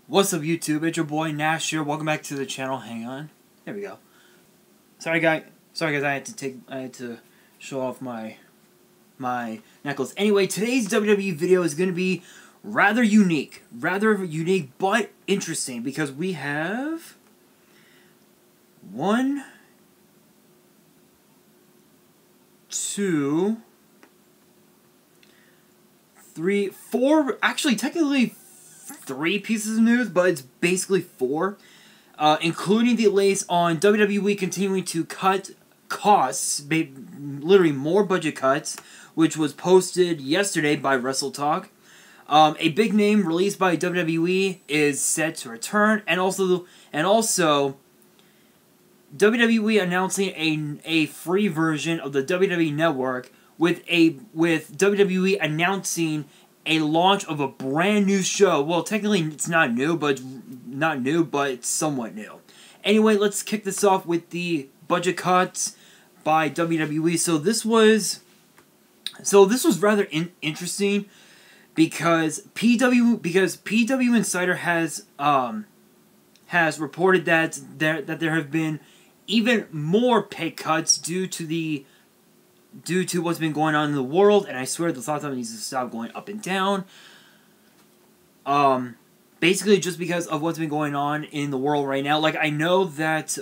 What's up, YouTube? It's your boy Nash here. Welcome back to the channel. Hang on. There we go. Sorry guys. I had to show off my necklace. Anyway, today's WWE video is going to be rather unique, but interesting because we have 1, 2, 3, 4. Actually, technically 3 pieces of news, but it's basically 4, including the latest on WWE continuing to cut costs, literally more budget cuts, which was posted yesterday by WrestleTalk. A big name released by WWE is set to return, and also WWE announcing a free version of the WWE Network with WWE announcing a launch of a brand new show. Well, technically it's not new, but it's somewhat new. Anyway, let's kick this off with the budget cuts by WWE. So this was rather interesting because PW Insider has reported that there have been even more pay cuts due to what's been going on in the world, and I swear the thought needs to stop going up and down. Basically just because of what's been going on in the world right now. Like, I know that,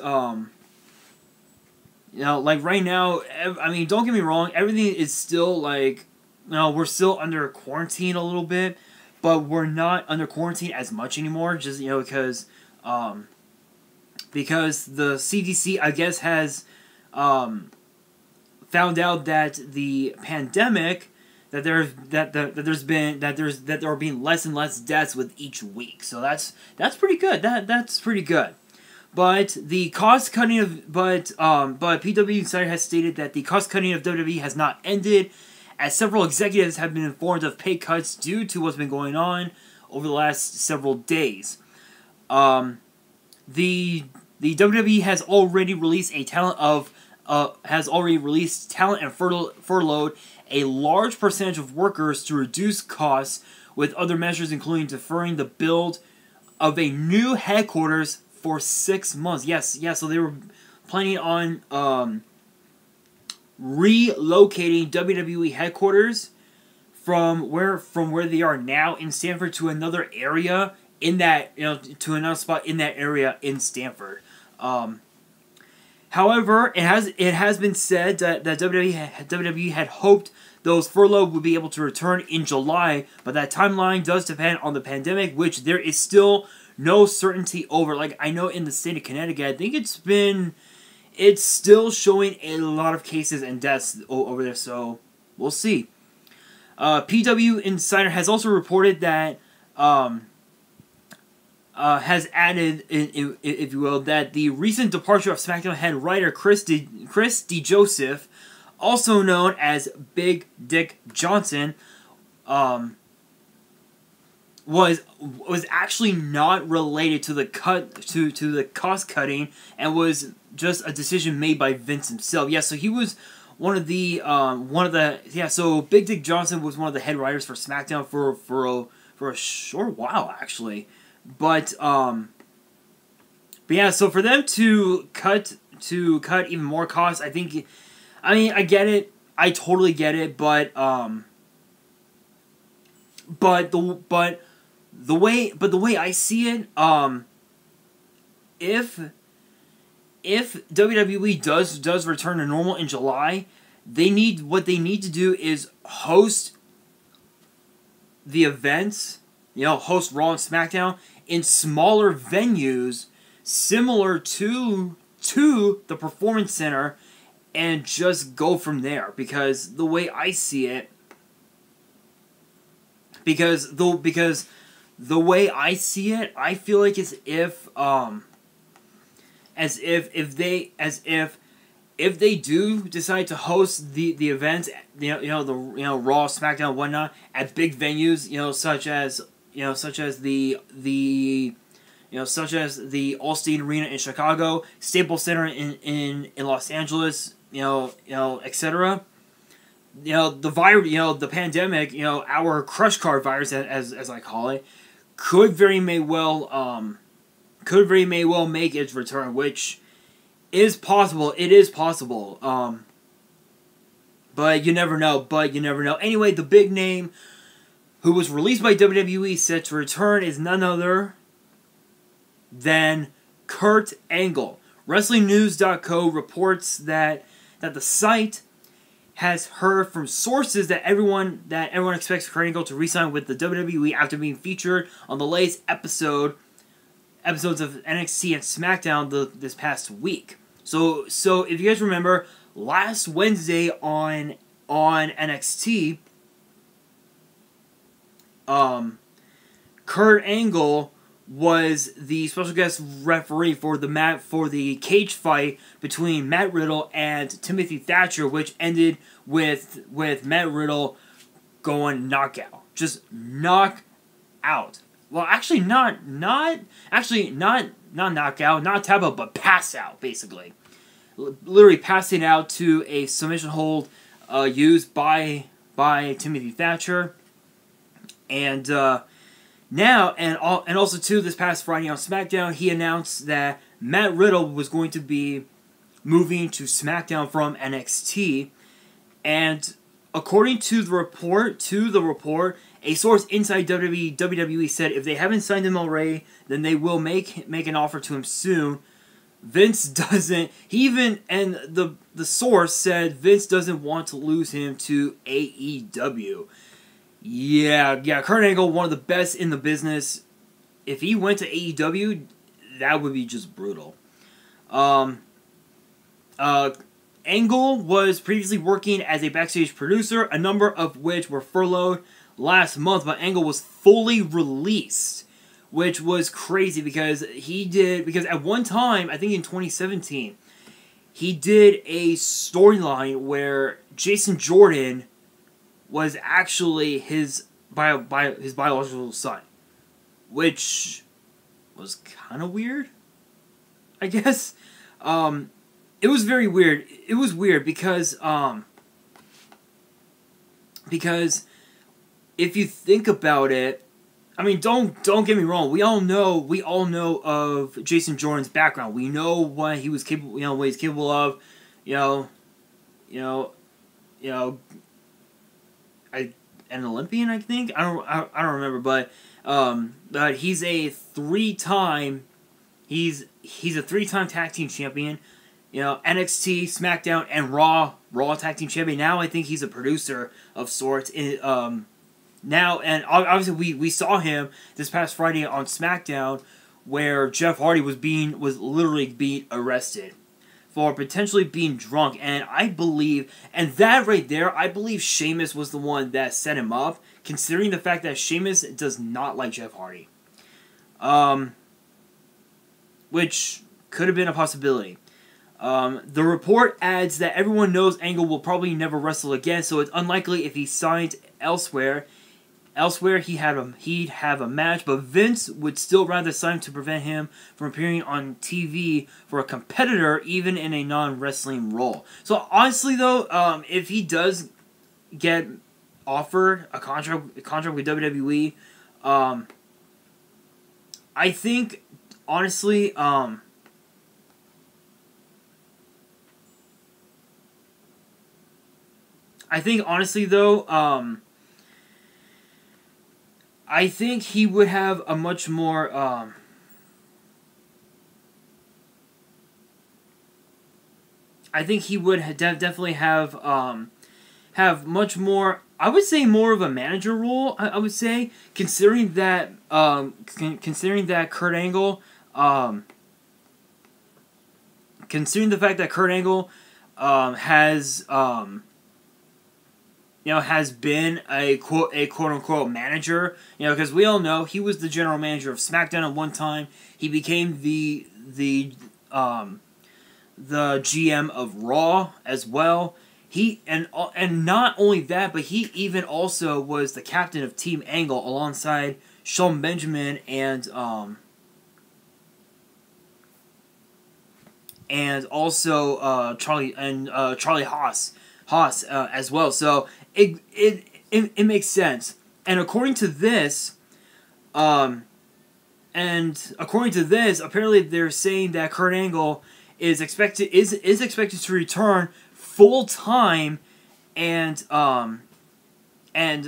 like right now, I mean, don't get me wrong, everything is still like, we're still under quarantine a little bit, but we're not under quarantine as much anymore, just, because the CDC, I guess, has, found out that the pandemic, that there are being less and less deaths with each week. So that's pretty good. That's pretty good. But the cost cutting of but PW Insider has stated that the cost cutting of WWE has not ended, as several executives have been informed of pay cuts due to what's been going on over the last several days. The WWE has already released talent and furloughed a large percentage of workers to reduce costs, with other measures including deferring the build of a new headquarters for 6 months. Yes, so they were planning on relocating WWE headquarters from where they are now in Stamford to another area in that, to another spot in that area in Stamford. However, it has been said that WWE had hoped those furloughed would be able to return in July, but that timeline does depend on the pandemic, which there is still no certainty over. Like, I know in the state of Connecticut, I think it's still showing a lot of cases and deaths over there, so we'll see. PW Insider has also reported that has added, if you will, that the recent departure of SmackDown head writer Chris DeJoseph, also known as Big Dick Johnson, was actually not related to the the cost cutting, and was just a decision made by Vince himself. Yeah, so he was so Big Dick Johnson was one of the head writers for SmackDown for a short while, actually. But yeah, so for them to cut even more costs, I get it. I totally get it, but the way I see it, if WWE does return to normal in July, what they need to do is host the events, host Raw and SmackDown in smaller venues similar to the Performance Center, and just go from there. Because the way I see it, I feel like if they do decide to host the events, Raw, SmackDown, whatnot, at big venues, such as the Allstate Arena in Chicago, Staples Center in Los Angeles, etc. The virus, the pandemic, our crush card virus, as I call it, could very may well make its return, which is possible. It is possible. But you never know. Anyway, the big name who was released by WWE set to return is none other than Kurt Angle. WrestlingNews.co reports that the site has heard from sources that everyone expects Kurt Angle to re-sign with the WWE after being featured on the latest episodes of NXT and SmackDown this past week. So if you guys remember, last Wednesday on NXT, Kurt Angle was the special guest referee for the cage fight between Matt Riddle and Timothy Thatcher, which ended with Matt Riddle going knockout. Just knock out. Well, actually not knockout, not tap out, but pass out, basically. Literally passing out to a submission hold used by Timothy Thatcher. And now, and also too, this past Friday on SmackDown, he announced that Matt Riddle was going to be moving to SmackDown from NXT. And according to the report, a source inside WWE said if they haven't signed him already, then they will make an offer to him soon. Vince doesn't. The source said Vince doesn't want to lose him to AEW. Yeah, Kurt Angle, one of the best in the business. If he went to AEW, that would be just brutal. Angle was previously working as a backstage producer, a number of which were furloughed last month, but Angle was fully released, which was crazy because at one time, I think in 2017, he did a storyline where Jason Jordan was actually his biological son, which was kind of weird, I guess. It was very weird. It was weird because if you think about it, I mean, don't get me wrong. We all know of Jason Jordan's background. We know what he was capable. What he's capable of. An Olympian, I think. I don't remember, but he's a three-time tag team champion. NXT, SmackDown, and Raw tag team champion. Now I think he's a producer of sorts. Now, and obviously we saw him this past Friday on SmackDown, where Jeff Hardy was literally being arrested for potentially being drunk, and that right there, I believe Sheamus was the one that set him up, considering the fact that Sheamus does not like Jeff Hardy, which could have been a possibility. The report adds that everyone knows Angle will probably never wrestle again, so it's unlikely if he signed elsewhere. He'd have a match, but Vince would still rather sign him to prevent him from appearing on TV for a competitor, even in a non-wrestling role. So honestly, though, if he does get offered a contract with WWE, I think honestly, I think he would have a much more, definitely have much more, I would say more of a manager role, I would say, considering that Kurt Angle, considering the fact that Kurt Angle, has been a quote-unquote manager, because we all know he was the general manager of SmackDown at one time. He became the GM of Raw as well. And not only that, but he even also was the captain of Team Angle alongside Shelton Benjamin and also Charlie Haas as well. So it makes sense. And according to this, And according to this, apparently they're saying that Kurt Angle is expected to return full time and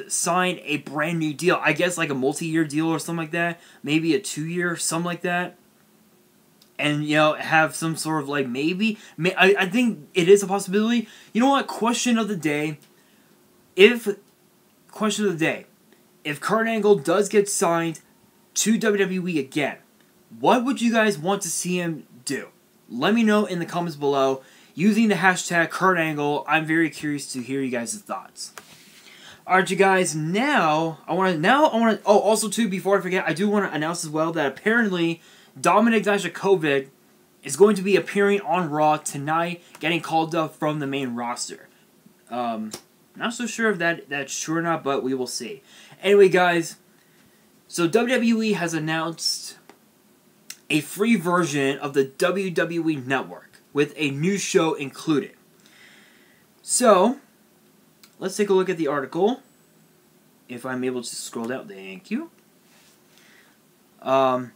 sign a brand new deal. I guess like a multi-year deal or something like that. Maybe a 2-year, something like that. And, you know, have some sort of like I think it is a possibility. You know what? Question of the day. If Kurt Angle does get signed to WWE again, what would you guys want to see him do? Let me know in the comments below using the hashtag Kurt Angle. I'm very curious to hear you guys' thoughts. Alright, you guys, now I want to oh, also too, before I forget, I do want to announce as well that apparently Dominik Dijakovic is going to be appearing on Raw tonight, getting called up from the main roster. Not so sure if that's true or not, but we will see. Anyway, guys, so WWE has announced a free version of the WWE Network with a new show included. So, let's take a look at the article. If I'm able to scroll down, thank you. So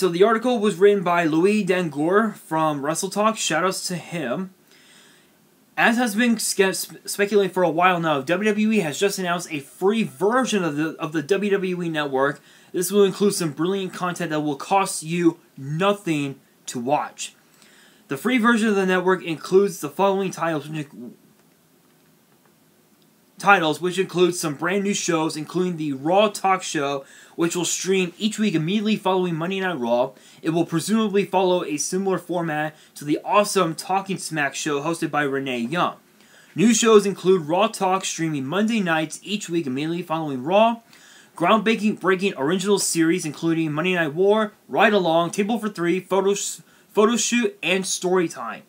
the article was written by Louis Dangour from WrestleTalk. Shoutouts to him. As has been speculated for a while now, WWE has just announced a free version of the WWE Network. This will include some brilliant content that will cost you nothing to watch. The free version of the network includes the following titles, which include some brand new shows, including the Raw Talk Show, which will stream each week immediately following Monday Night Raw. It will presumably follow a similar format to the awesome Talking Smack show hosted by Renee Young. New shows include Raw Talk streaming Monday nights each week immediately following Raw, groundbreaking original series including Monday Night War, Ride Along, Table for Three, Photo Shoot, and Storytime.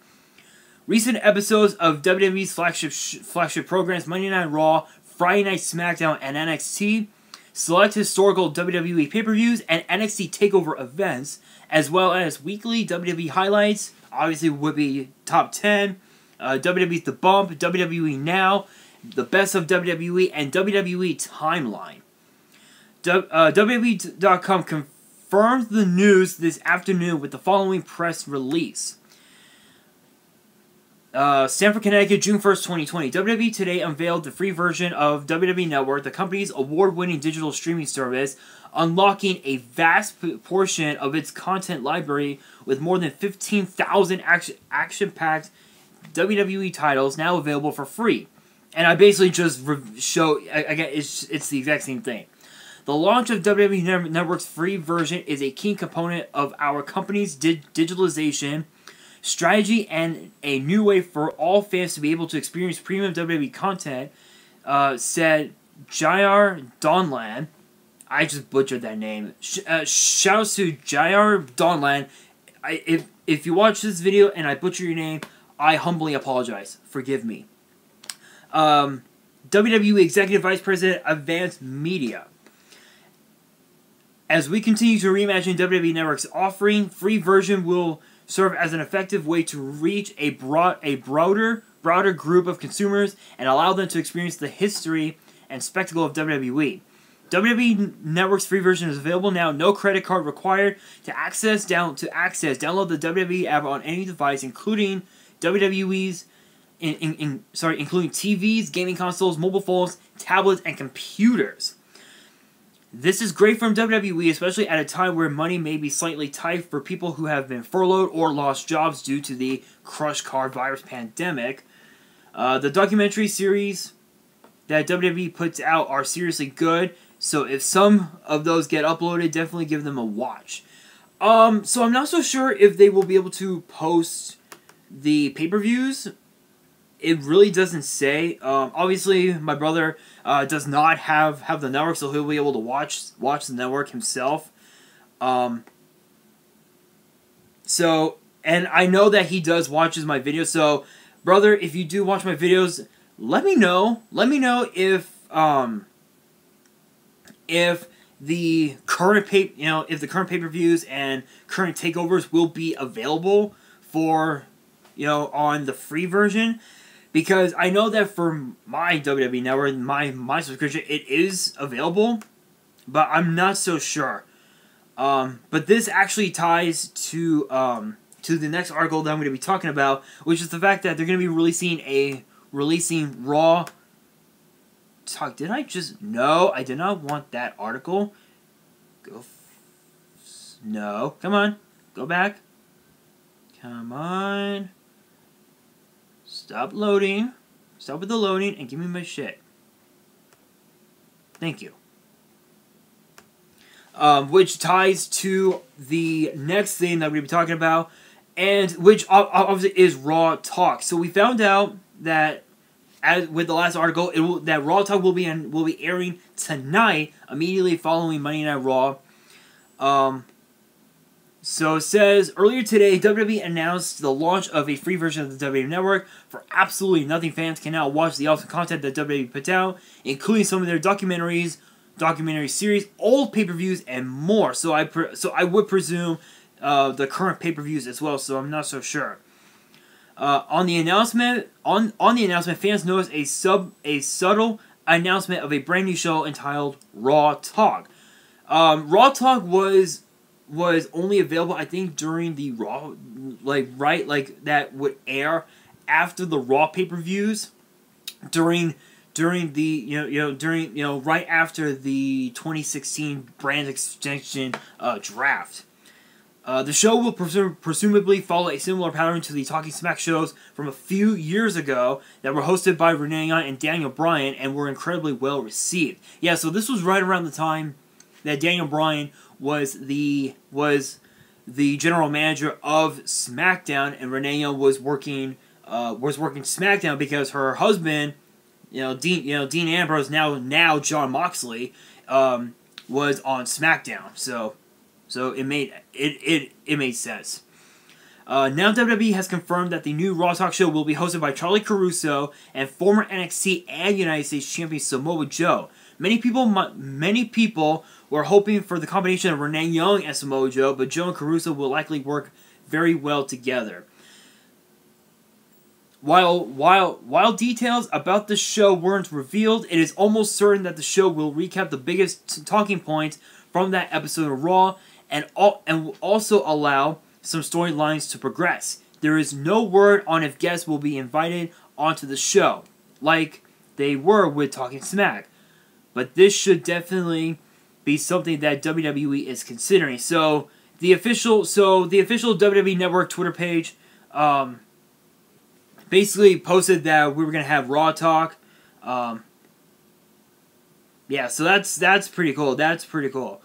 Recent episodes of WWE's flagship programs Monday Night Raw, Friday Night SmackDown, and NXT, select historical WWE pay-per-views, and NXT TakeOver events, as well as weekly WWE highlights, obviously would be Top 10, WWE's The Bump, WWE Now, The Best of WWE, and WWE Timeline. WWE.com confirmed the news this afternoon with the following press release. Stamford, Connecticut, June 1st, 2020. WWE Today unveiled the free version of WWE Network, the company's award-winning digital streaming service, unlocking a vast portion of its content library with more than 15,000 action-packed WWE titles now available for free. And I basically just show, again, it's the exact same thing. The launch of WWE Network's free version is a key component of our company's digitalization strategy and a new way for all fans to be able to experience premium WWE content, said Jair Donlan. I just butchered that name. Shouts to Jair Donlan. If you watch this video and I butcher your name, I humbly apologize. Forgive me. WWE Executive Vice President, Advanced Media. As we continue to reimagine WWE Network's offering, free version will serve as an effective way to reach a broader group of consumers and allow them to experience the history and spectacle of WWE. WWE Network's free version is available now. No credit card required to access. Download the WWE app on any device, including WWE's, including TVs, gaming consoles, mobile phones, tablets, and computers. This is great from WWE, especially at a time where money may be slightly tight for people who have been furloughed or lost jobs due to the crush card virus pandemic. The documentary series that WWE puts out are seriously good, so if some of those get uploaded, definitely give them a watch. So I'm not so sure if they will be able to post the pay-per-views. It really doesn't say. Obviously, my brother does not have the network, so he'll be able to watch the network himself. So, and I know that he does watches my videos. So, brother, if you do watch my videos, let me know. Let me know if the current pay-per-views and current takeovers will be available for, on the free version. Because I know that for my WWE Network, my subscription, it is available. but I'm not so sure. But this actually ties to the next article that I'm going to be talking about, which is the fact that they're going to be releasing Raw Talk. Did I just... No, I did not want that article. No. Come on. Go back. Come on. Stop loading. Stop with the loading and give me my shit. Thank you. Which ties to the next thing that we're going to be talking about, and which obviously is Raw Talk. So we found out that, as with the last article, that Raw Talk will be airing tonight, immediately following Monday Night Raw. So it says, earlier today, WWE announced the launch of a free version of the WWE Network. For absolutely nothing, fans can now watch the awesome content that WWE put out, including some of their documentaries, documentary series, old pay-per-views, and more. So I would presume the current pay-per-views as well. So I'm not so sure. On the announcement, fans noticed a subtle announcement of a brand new show entitled Raw Talk. Raw Talk was only available, I think, during the Raw, that would air after the Raw pay-per-views, during right after the 2016 brand extension draft. The show will presumably follow a similar pattern to the Talking Smack shows from a few years ago that were hosted by Renee Young and Daniel Bryan and were incredibly well received. Yeah, so this was right around the time that Daniel Bryan was the general manager of SmackDown, and Renee Young was working SmackDown because her husband, Dean Ambrose, now Jon Moxley, was on SmackDown. So it made sense. Now WWE has confirmed that the new Raw Talk show will be hosted by Charlie Caruso and former NXT and United States champion Samoa Joe. Many people were hoping for the combination of Renee Young and Samoa Joe, but Joe and Caruso will likely work very well together. While details about the show weren't revealed, it is almost certain that the show will recap the biggest talking points from that episode of Raw and will also allow some storylines to progress. There is no word on if guests will be invited onto the show, like they were with Talking Smack. But this should definitely be something that WWE is considering. So the official WWE Network Twitter page basically posted that we were gonna have Raw Talk. Yeah, so that's pretty cool. That's pretty cool.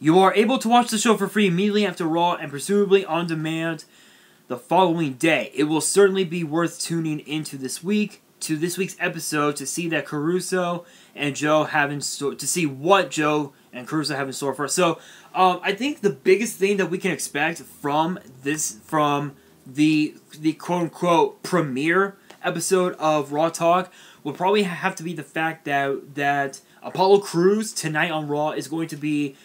You are able to watch the show for free immediately after Raw and presumably on demand the following day. It will certainly be worth tuning into this week's episode to see that Caruso and Joe have in store, to see what Joe and Caruso have in store for us. So, I think the biggest thing that we can expect from the quote unquote premiere episode of Raw Talk will probably have to be the fact that Apollo Crews tonight on Raw is going to be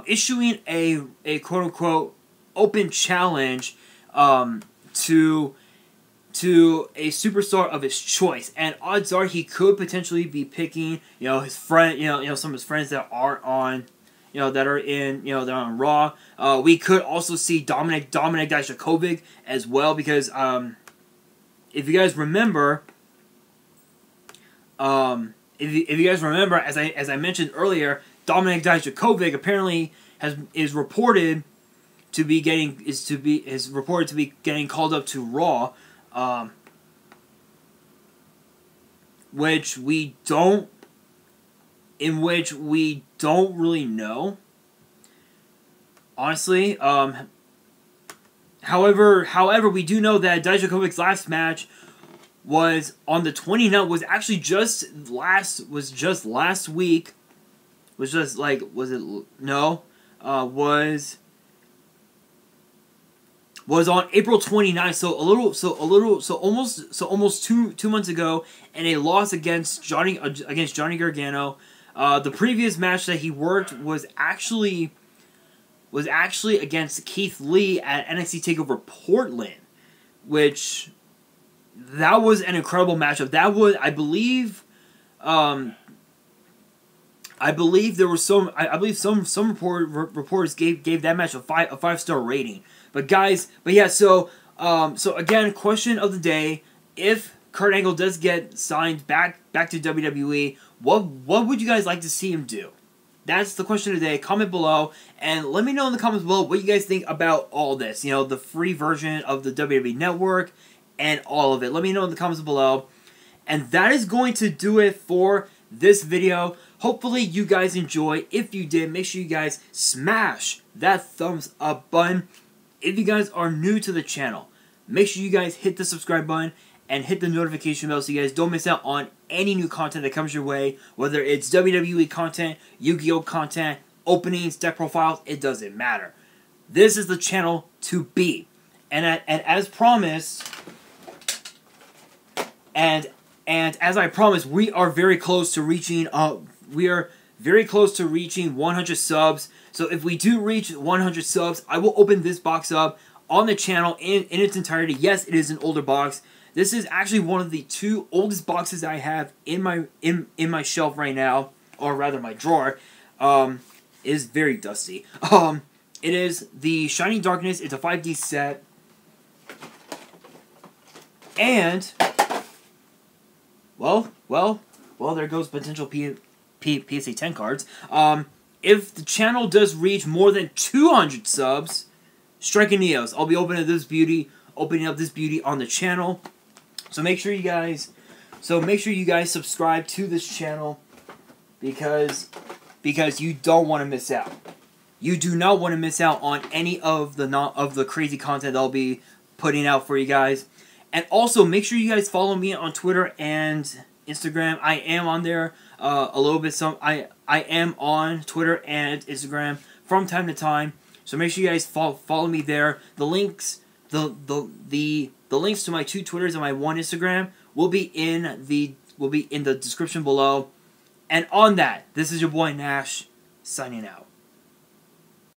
issuing a quote unquote open challenge to a superstar of his choice, and odds are he could potentially be picking his friend, some of his friends that are on, that are on Raw. We could also see Dominic Dijakovic as well, because if you guys remember, as I mentioned earlier, Dominic Dijakovic apparently is reported to be getting called up to Raw. Which we don't really know, honestly. However, we do know that Dijakovic's last match was on the 29th. Was actually just last week. Was on April 29th, almost two months ago, and a loss against Johnny Gargano. The previous match that he worked was actually against Keith Lee at NXT TakeOver Portland, which that was an incredible matchup. That was, I believe, I believe there were some. I believe some reporters gave that match a 5-star rating. But guys, yeah. So again, question of the day: if Kurt Angle does get signed back to WWE, what would you guys like to see him do? That's the question of the day. Comment below and let me know in the comments below what you guys think about all this. You know, the free version of the WWE Network and all of it. Let me know in the comments below. And that is going to do it for this video. Hopefully you guys enjoy. If you did, make sure you guys smash that thumbs up button. If you guys are new to the channel, make sure you guys hit the subscribe button and hit the notification bell so you guys don't miss out on any new content that comes your way, whether it's WWE content, Yu-Gi-Oh content, openings, deck profiles, it doesn't matter. This is the channel to be. And as promised, and as I promised, we are very close to reaching 100 subs. So if we do reach 100 subs, I will open this box up on the channel in its entirety. Yes, it is an older box. This is actually one of the 2 oldest boxes I have in my shelf right now, or rather my drawer. It is very dusty. It is the Shining Darkness. It's a 5D set. And well, there goes potential PSA 10 cards. If the channel does reach more than 200 subs, Striking Neos. I'll be opening up this beauty on the channel. So make sure you guys subscribe to this channel because you don't want to miss out. You do not want to miss out on any of the crazy content that I'll be putting out for you guys. And also make sure you guys follow me on Twitter and Instagram. I am on there a little bit. I am on Twitter and Instagram from time to time. So make sure you guys follow me there. The links the links to my 2 Twitters and my 1 Instagram will be in the description below. And on that, this is your boy Nash signing out.